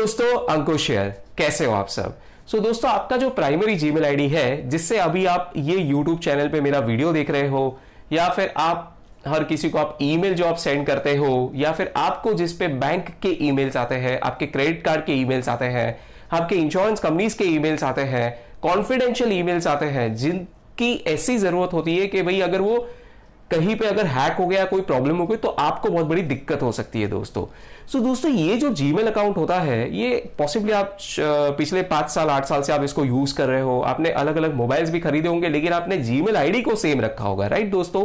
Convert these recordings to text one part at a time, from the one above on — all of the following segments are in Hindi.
दोस्तों, अंकुश हियर। कैसे हो आप सब? दोस्तों, आपका जो प्राइमरी जीमेल आईडी है जिससे अभी आप ये यूट्यूब चैनल पे मेरा वीडियो देख रहे हो, या फिर आप हर किसी को आप ईमेल जो आप सेंड करते हो, या फिर आपको जिस पे बैंक के ईमेल्स आते हैं, आपके क्रेडिट कार्ड के ईमेल्स आते हैं, आपके इंश्योरेंस कंपनीज के ईमेल्स आते हैं, कॉन्फिडेंशियल ईमेल्स आते हैं, जिनकी ऐसी जरूरत होती है कि भाई अगर वो कहीं पे अगर हैक हो गया, कोई प्रॉब्लम हो गई, तो आपको बहुत बड़ी दिक्कत हो सकती है दोस्तों। दोस्तों, ये जो जीमेल अकाउंट होता है, ये पॉसिबली आप पिछले 5 साल 8 साल से आप इसको यूज कर रहे हो। आपने अलग अलग मोबाइल्स भी खरीदे होंगे, लेकिन आपने जीमेल आईडी को सेम रखा होगा, राइट दोस्तों?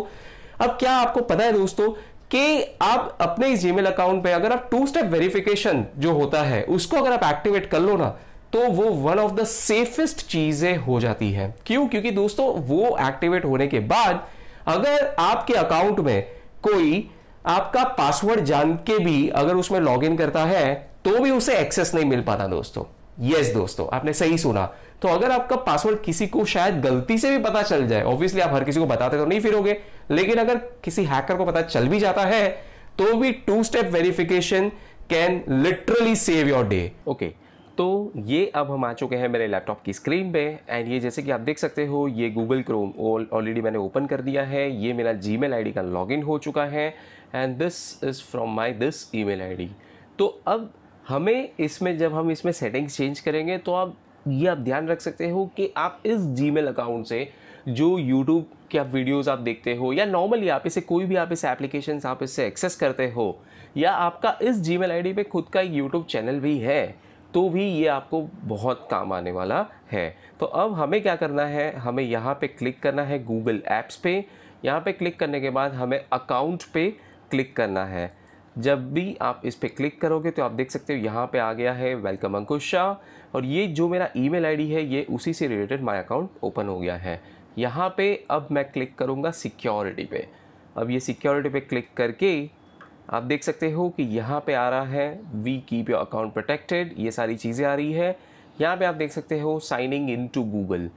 अब क्या आपको पता है दोस्तों कि आप अपने इस जीमेल अकाउंट पे अगर आप 2 स्टेप वेरिफिकेशन जो होता है उसको अगर आप एक्टिवेट कर लो ना, तो वो वन ऑफ द सेफेस्ट चीजें हो जाती है। क्यों? क्योंकि दोस्तों वो एक्टिवेट होने के बाद अगर आपके अकाउंट में कोई आपका पासवर्ड जान के भी अगर उसमें लॉगिन करता है, तो भी उसे एक्सेस नहीं मिल पाता दोस्तों। यस दोस्तों, आपने सही सुना। तो अगर आपका पासवर्ड किसी को शायद गलती से भी पता चल जाए, ऑब्वियसली आप हर किसी को बताते तो नहीं फिरोगे, लेकिन अगर किसी हैकर को पता चल भी जाता है, तो भी 2 step verification can literally save your day. Okay, तो ये अब हम आ चुके हैं मेरे लैपटॉप की स्क्रीन पे, एंड ये जैसे कि आप देख सकते हो, ये गूगल क्रोम ऑलरेडी मैंने ओपन कर दिया है। ये मेरा जीमेल आईडी का लॉगिन हो चुका है, and this is from my this email ID. तो अब हमें इसमें जब हम इसमें सेटिंग्स चेंज करेंगे, तो आप ध्यान रख सकते हो कि आप इस जीमेल अकाउंट से जो यूट्यूब के आप वीडियोज़ आप देखते हो, या नॉर्मली आप इसे कोई भी आप इसे एप्लीकेशन आप इससे एक्सेस करते हो, या आपका इस जीमेल आईडी पे खुद का एक यूट्यूब चैनल भी है, तो भी ये आपको बहुत काम आने वाला है। तो अब हमें क्या करना है, हमें यहाँ पे क्लिक करना है गूगल ऐप्स पे। यहाँ पे क्लिक करने के बाद हमें अकाउंट पे क्लिक करना है। जब भी आप इस पे क्लिक करोगे तो आप देख सकते हो यहाँ पे आ गया है वेलकम अंकुश शाह, और ये जो मेरा ईमेल आईडी है ये उसी से रिलेटेड माय अकाउंट ओपन हो गया है। यहाँ पे अब मैं क्लिक करूँगा सिक्योरिटी पे। अब ये सिक्योरिटी पे क्लिक करके आप देख सकते हो कि यहाँ पे आ रहा है we keep your account protected, ये सारी चीज़ें आ रही है। यहाँ पे आप देख सकते हो साइनिंग इन टू गूगल।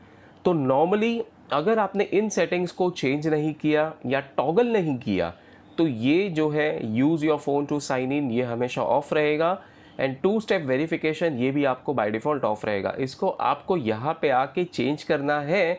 तो नॉर्मली अगर आपने इन सेटिंग्स को चेंज नहीं किया या टॉगल नहीं किया, तो ये जो है use your phone to sign in, ये हमेशा ऑफ रहेगा, एंड 2 स्टेप वेरिफिकेशन ये भी आपको बाय डिफ़ॉल्ट ऑफ रहेगा। इसको आपको यहाँ पे आके चेंज करना है,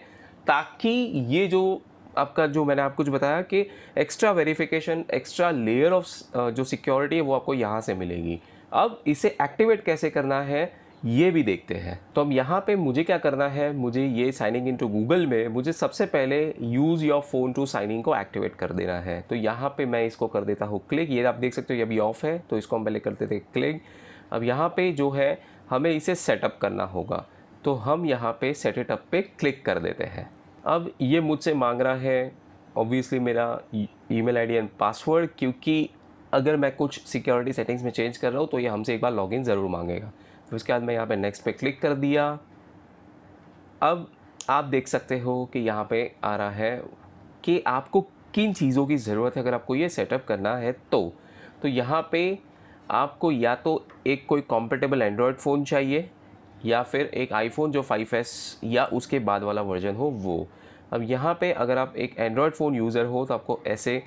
ताकि ये जो आपका जो मैंने आपको जो बताया कि extra verification, extra layer of जो सिक्योरिटी है वो आपको यहाँ से मिलेगी। अब इसे एक्टिवेट कैसे करना है ये भी देखते हैं। तो अब यहाँ पे मुझे क्या करना है, मुझे ये साइनिंग इनटू गूगल में मुझे सबसे पहले use your phone to signing को एक्टिवेट कर देना है। तो यहाँ पे मैं इसको कर देता हूँ क्लिक। ये आप देख सकते हो ये अभी ऑफ है, तो इसको हम पहले कर देते हैं क्लिक। अब यहाँ पे जो है हमें इसे सेटअप करना होगा, तो हम यहाँ पे सेट इट अप पे क्लिक कर देते हैं। अब ये मुझसे मांग रहा है ऑब्वियसली मेरा ईमेल आईडी एंड पासवर्ड, क्योंकि अगर मैं कुछ सिक्योरिटी सेटिंग्स में चेंज कर रहा हूँ तो ये हमसे एक बार लॉगिन ज़रूर मांगेगा। फिर उसके बाद मैं यहाँ पे नेक्स्ट पे क्लिक कर दिया। अब आप देख सकते हो कि यहाँ पे आ रहा है कि आपको किन चीज़ों की ज़रूरत है अगर आपको ये सेटअप करना है। तो यहाँ पे आपको या तो एक कोई कॉम्पेटेबल एंड्रॉयड फ़ोन चाहिए, या फिर एक आईफोन जो 5S या उसके बाद वाला वर्जन हो वो। अब यहाँ पे अगर आप एक एंड्रॉयड फ़ोन यूज़र हो तो आपको ऐसे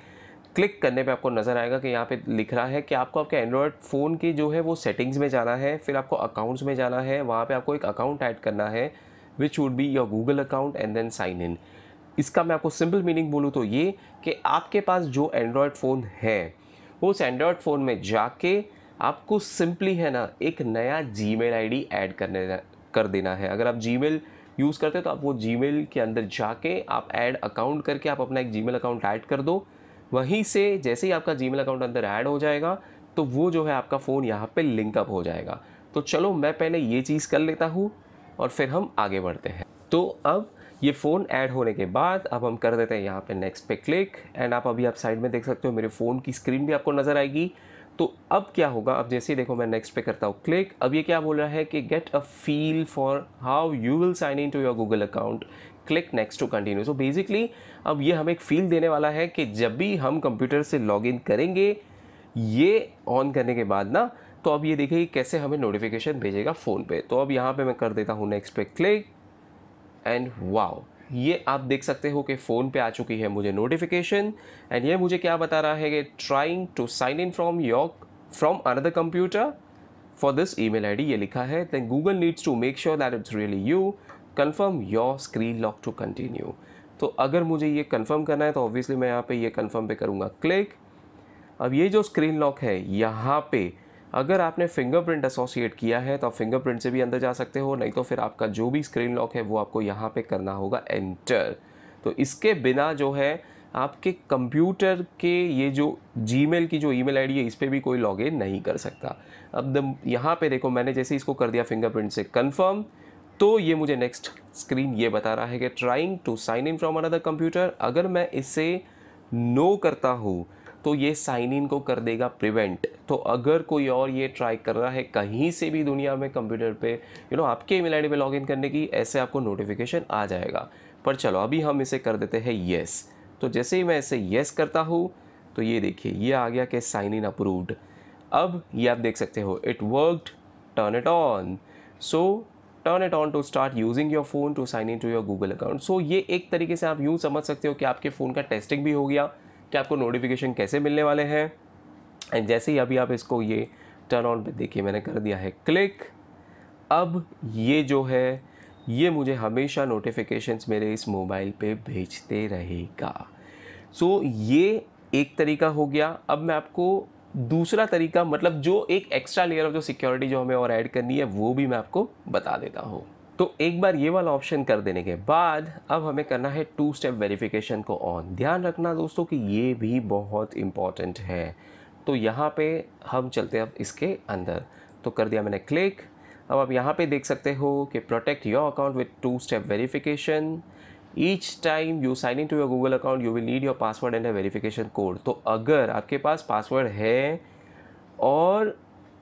क्लिक करने पे आपको नज़र आएगा कि यहाँ पे लिख रहा है कि आपको आपके एंड्रॉयड फ़ोन की जो है वो सेटिंग्स में जाना है, फिर आपको अकाउंट्स में जाना है, वहाँ पे आपको एक अकाउंट ऐड करना है which would be your Google account and then sign in. इसका मैं आपको सिंपल मीनिंग बोलूँ तो ये कि आपके पास जो एंड्रॉयड फ़ोन है उस एंड्रॉयड फ़ोन में जाके आपको सिंपली है ना एक नया जीमेल आईडी ऐड कर देना है। अगर आप जीमेल यूज़ करते हो तो आप वो जीमेल के अंदर जाके आप ऐड अकाउंट करके आप अपना एक जीमेल अकाउंट ऐड कर दो। वहीं से जैसे ही आपका जीमेल अकाउंट अंदर ऐड हो जाएगा तो वो जो है आपका फ़ोन यहाँ पे लिंकअप हो जाएगा। तो चलो मैं पहले ये चीज़ कर लेता हूँ और फिर हम आगे बढ़ते हैं। तो अब ये फ़ोन ऐड होने के बाद अब हम कर देते हैं यहाँ पे नेक्स्ट पे क्लिक, एंड आप साइड में देख सकते हो मेरे फ़ोन की स्क्रीन भी आपको नज़र आएगी। तो अब क्या होगा, अब जैसे ही देखो मैं नेक्स्ट पे करता हूँ क्लिक। अब ये क्या बोल रहा है कि get a feel for how you will sign in to your Google account, click next to continue. So basically अब ये हमें एक फील देने वाला है कि जब भी हम कंप्यूटर से लॉगिन करेंगे, ये ऑन करने के बाद ना, तो अब ये देखिए कैसे हमें नोटिफिकेशन भेजेगा फ़ोन पे। तो अब यहाँ पे मैं कर देता हूँ नेक्स्ट पे क्लिक, एंड वाओ, ये आप देख सकते हो कि फ़ोन पे आ चुकी है मुझे नोटिफिकेशन, एंड ये मुझे क्या बता रहा है कि trying to sign in from another computer for this email ID ये लिखा है, then Google needs to make sure that it's really you, confirm your screen lock to continue. तो अगर मुझे ये कन्फर्म करना है तो ऑब्वियसली मैं यहाँ पे ये कन्फर्म पे करूँगा क्लिक। अब ये जो स्क्रीन लॉक है यहाँ पे अगर आपने फिंगरप्रिंट एसोसिएट किया है तो आप फिंगरप्रिंट से भी अंदर जा सकते हो, नहीं तो फिर आपका जो भी स्क्रीन लॉक है वो आपको यहाँ पे करना होगा एंटर। तो इसके बिना जो है आपके कंप्यूटर के ये जो जीमेल की जो ईमेल आईडी है इस पर भी कोई लॉगिन नहीं कर सकता। अब यहाँ पे देखो मैंने जैसे इसको कर दिया फिंगरप्रिंट से कन्फर्म, तो ये मुझे नेक्स्ट स्क्रीन ये बता रहा है कि trying to sign in from another computer. अगर मैं इससे नो करता हूँ तो ये साइन इन को कर देगा प्रिवेंट। तो अगर कोई और ये ट्राई कर रहा है कहीं से भी दुनिया में कंप्यूटर पे आपके ईमेल आईडी पे लॉगिन करने की, ऐसे आपको नोटिफिकेशन आ जाएगा। पर चलो अभी हम इसे कर देते हैं येस। तो जैसे ही मैं इसे येस करता हूँ तो ये देखिए ये आ गया कि साइन इन अप्रूव्ड। अब ये आप देख सकते हो it worked, turn it on. So turn it on to start using your phone to sign in to your Google account. So ये एक तरीके से आप यूँ समझ सकते हो कि आपके फ़ोन का टेस्टिंग भी हो गया कि आपको नोटिफिकेशन कैसे मिलने वाले हैं। एंड जैसे ही अभी आप इसको ये टर्न ऑन पे देखिए मैंने कर दिया है क्लिक। अब ये जो है ये मुझे हमेशा नोटिफिकेशंस मेरे इस मोबाइल पे भेजते रहेगा। सो ये एक तरीका हो गया। अब मैं आपको दूसरा तरीका, मतलब जो एक एक्स्ट्रा लेयर ऑफ जो सिक्योरिटी जो हमें और ऐड करनी है वो भी मैं आपको बता देता हूँ। तो एक बार ये वाला ऑप्शन कर देने के बाद अब हमें करना है 2 स्टेप वेरिफिकेशन को ऑन। ध्यान रखना दोस्तों कि ये भी बहुत इम्पॉर्टेंट है। तो यहाँ पे हम चलते हैं अब इसके अंदर। तो कर दिया मैंने क्लिक। अब आप यहाँ पे देख सकते हो कि protect your account with 2 step verification. Each time you sign in to your Google account you will need your password and a verification code. तो अगर आपके पास पासवर्ड है और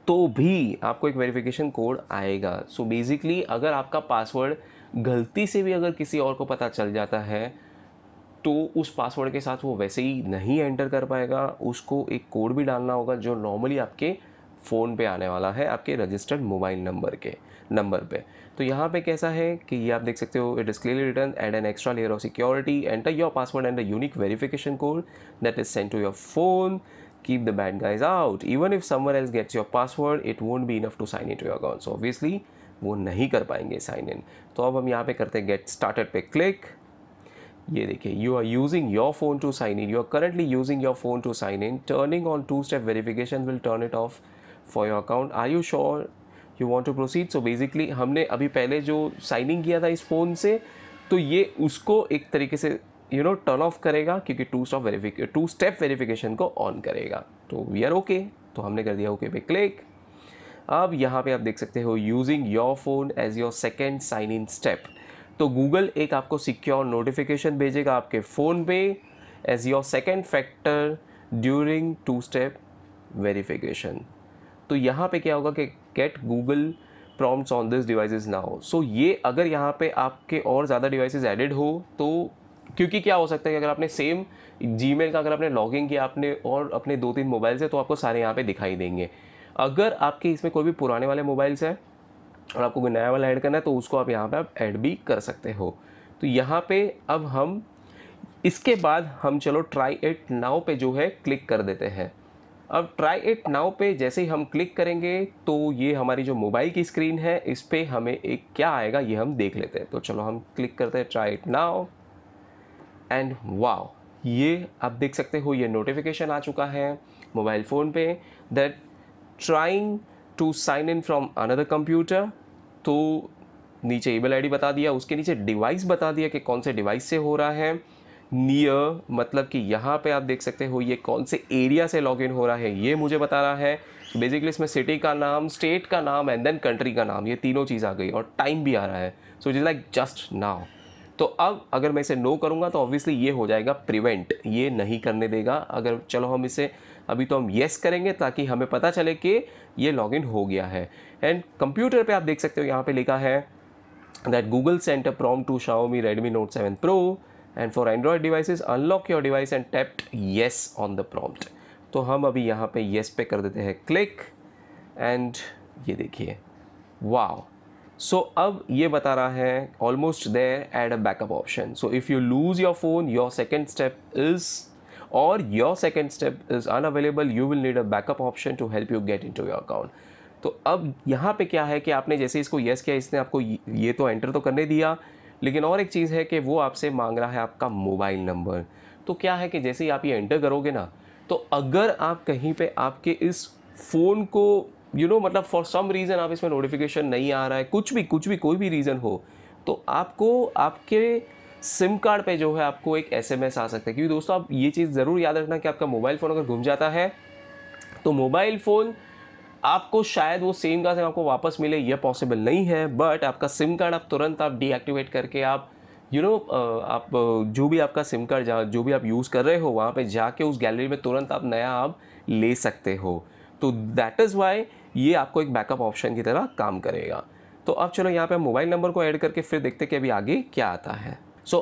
तो भी आपको एक वेरिफिकेशन कोड आएगा। सो बेसिकली अगर आपका पासवर्ड गलती से भी अगर किसी और को पता चल जाता है तो उस पासवर्ड के साथ वो वैसे ही नहीं एंटर कर पाएगा, उसको एक कोड भी डालना होगा जो नॉर्मली आपके फ़ोन पे आने वाला है आपके रजिस्टर्ड मोबाइल नंबर पे। तो यहाँ पे कैसा है कि ये आप देख सकते हो, it is clearly written add an extra layer of security, enter your password and a unique verification code that is sent to your phone, keep the bad guys out. Even if someone else gets your password, it won't be enough to sign into your account. So obviously वो नहीं कर पाएंगे साइन इन। तो अब हम यहाँ पे करते हैं गेट स्टार्टेड पे क्लिक। ये देखिए you are using your phone to sign in, you are currently using your phone to sign in, turning on 2 step verification will turn it off for your account, are you sure you want to proceed. So basically हमने अभी पहले जो साइन इन किया था इस फ़ोन से, तो ये उसको एक तरीके से टर्न ऑफ करेगा क्योंकि 2 स्टेप वेरिफिकेशन को ऑन करेगा। तो वी आर ओके। तो हमने कर दिया ओके पे क्लिक। अब यहाँ पे आप देख सकते हो using your phone as your second sign in step. तो गूगल एक आपको सिक्योर नोटिफिकेशन भेजेगा आपके फ़ोन पे as your second factor during 2 step verification. तो यहाँ पे क्या होगा कि get Google prompts on this devices now. So ये अगर यहाँ पे आपके और ज़्यादा डिवाइसेस एडेड हो तो, क्योंकि क्या हो सकता है कि अगर आपने सेम जीमेल का अगर आपने लॉगिन किया आपने और अपने 2-3 मोबाइल से, तो आपको सारे यहाँ पे दिखाई देंगे। अगर आपके इसमें कोई भी पुराने वाले मोबाइल्स है और आपको कोई नया वाला ऐड करना है तो उसको आप यहाँ पे आप ऐड भी कर सकते हो। तो यहाँ पे अब हम इसके बाद हम चलो ट्राई इट नाउ पे जो है क्लिक कर देते हैं। अब ट्राई इट नाउ पे जैसे ही हम क्लिक करेंगे तो ये हमारी जो मोबाइल की स्क्रीन है इस पर हमें एक क्या आएगा ये हम देख लेते हैं। तो चलो हम क्लिक करते हैं try it now and wow, ये आप देख सकते हो ये नोटिफिकेशन आ चुका है मोबाइल फ़ोन पे that trying to sign in from another computer. तो नीचे ईमेल आईडी बता दिया, उसके नीचे डिवाइस बता दिया कि कौन से डिवाइस से हो रहा है। नियर मतलब कि यहाँ पे आप देख सकते हो ये कौन से एरिया से लॉगिन हो रहा है ये मुझे बता रहा है। तो बेसिकली इसमें सिटी का नाम, स्टेट का नाम एंड देन कंट्री का नाम, ये तीनों चीज़ आ गई और टाइम भी आ रहा है। So it is like just now. तो अब अगर मैं इसे नो करूंगा तो ऑब्वियसली ये हो जाएगा प्रिवेंट, ये नहीं करने देगा। अगर चलो हम इसे अभी तो हम येस करेंगे ताकि हमें पता चले कि ये लॉगिन हो गया है। एंड कंप्यूटर पे आप देख सकते हो यहाँ पे लिखा है that Google sent a prompt to Xiaomi Redmi Note 7 Pro and for Android devices unlock your device and tapped yes on the prompt. तो हम अभी यहाँ पे येस पे कर देते हैं क्लिक एंड ये देखिए वाओ। सो अब ये बता रहा है almost there add a backup option. So if you lose your phone your second step is unavailable, you will need a backup option to help you get into your account. तो अब यहाँ पे क्या है कि आपने जैसे इसको यस किया, इसने आपको ये तो एंटर तो करने दिया, लेकिन और एक चीज़ है कि वो आपसे मांग रहा है आपका मोबाइल नंबर। तो क्या है कि जैसे ही आप ये एंटर करोगे ना, तो अगर आप कहीं पे आपके इस फ़ोन को मतलब फॉर सम रीज़न आप इसमें नोटिफिकेशन नहीं आ रहा है, कुछ भी कोई भी रीज़न हो, तो आपको आपके सिम कार्ड पे जो है आपको एक एसएमएस आ सकता है। क्योंकि दोस्तों आप ये चीज़ ज़रूर याद रखना कि आपका मोबाइल फ़ोन अगर गुम जाता है तो मोबाइल फ़ोन आपको शायद वो सेम का सेम आपको वापस मिले, ये पॉसिबल नहीं है, बट आपका सिम कार्ड आप तुरंत आप डीएक्टिवेट करके आप आप जो भी आपका सिम कार्ड जो भी आप यूज़ कर रहे हो वहाँ पे जाके उस गैलरी में तुरंत आप नया आप ले सकते हो। तो दैट इज़ वाई ये आपको एक बैकअप ऑप्शन की तरह काम करेगा। तो अब चलो यहाँ पे मोबाइल नंबर को ऐड करके फिर देखते हैं कि अभी आगे क्या आता है।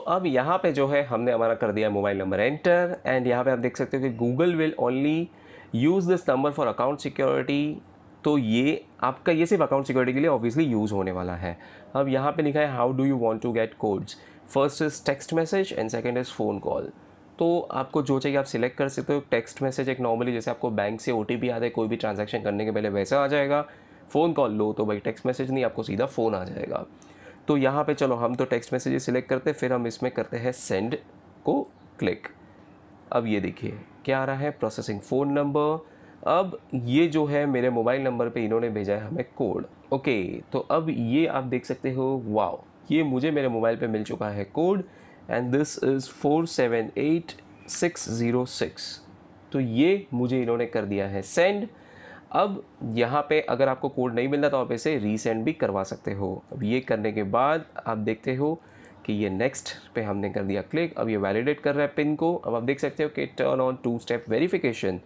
अब यहाँ पे जो है हमने हमारा कर दिया मोबाइल नंबर एंटर, एंड यहाँ पे आप देख सकते हो कि Google will only use this number for account security. तो ये आपका ये सिर्फ अकाउंट सिक्योरिटी के लिए ऑब्वियसली यूज़ होने वाला है। अब यहाँ पे लिखा है how do you want to get codes, first is text message and second is phone call. तो आपको जो चाहिए आप सिलेक्ट कर सकते हो। टेक्स्ट मैसेज एक नॉर्मली जैसे आपको बैंक से ओटीपी आता है कोई भी ट्रांजैक्शन करने के पहले वैसा आ जाएगा। फ़ोन कॉल लो तो भाई टेक्स्ट मैसेज नहीं, आपको सीधा फ़ोन आ जाएगा। तो यहाँ पे चलो हम तो टेक्स्ट मैसेज सिलेक्ट करते हैं, फिर हम इसमें करते हैं सेंड को क्लिक। अब ये देखिए क्या आ रहा है, प्रोसेसिंग फ़ोन नंबर। अब ये जो है मेरे मोबाइल नंबर पे इन्होंने भेजा है हमें कोड। ओके, तो अब ये आप देख सकते हो, वाओ, ये मुझे मेरे मोबाइल पे मिल चुका है कोड, एंड दिस इज़ 478606। तो ये मुझे इन्होंने कर दिया है सेंड। अब यहाँ पे अगर आपको कोड नहीं मिलता तो आप इसे रीसेंड भी करवा सकते हो। अब ये करने के बाद आप देखते हो कि ये नेक्स्ट पे हमने कर दिया क्लिक। अब ये वैलिडेट कर रहा है पिन को। अब आप देख सकते हो कि turn on 2 step verification.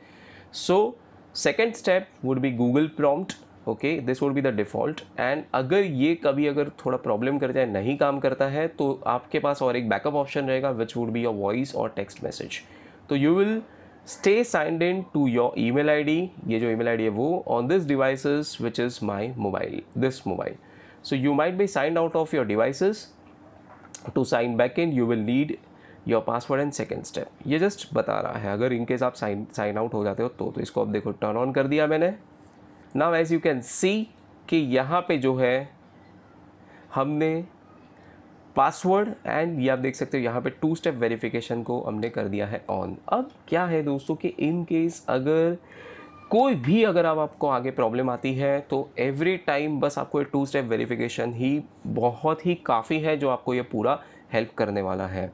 So second step would be Google prompt. Okay, this would be the default. And अगर ये कभी अगर थोड़ा प्रॉब्लम कर जाए, नहीं काम करता है, तो आपके पास और एक बैकअप ऑप्शन रहेगा विच वुड बी योर वॉइस और टेक्स्ट मैसेज। तो you will stay signed in to your email ID, ये जो email ID है वो on this devices which is my mobile, this mobile. So you might be signed out of your devices. To sign back in you will need your password and second step. ये just बता रहा है अगर in case आप sign out हो जाते हो तो इसको अब देखो turn on कर दिया मैंने। Now as you can see कि यहाँ पे जो है हमने पासवर्ड एंड ये आप देख सकते हो यहाँ पे 2 स्टेप वेरिफिकेशन को हमने कर दिया है ऑन। अब क्या है दोस्तों कि इन केस अगर कोई भी अगर आपको आगे प्रॉब्लम आती है तो एवरी टाइम बस आपको ये 2 स्टेप वेरिफिकेशन ही बहुत ही काफ़ी है जो आपको ये पूरा हेल्प करने वाला है।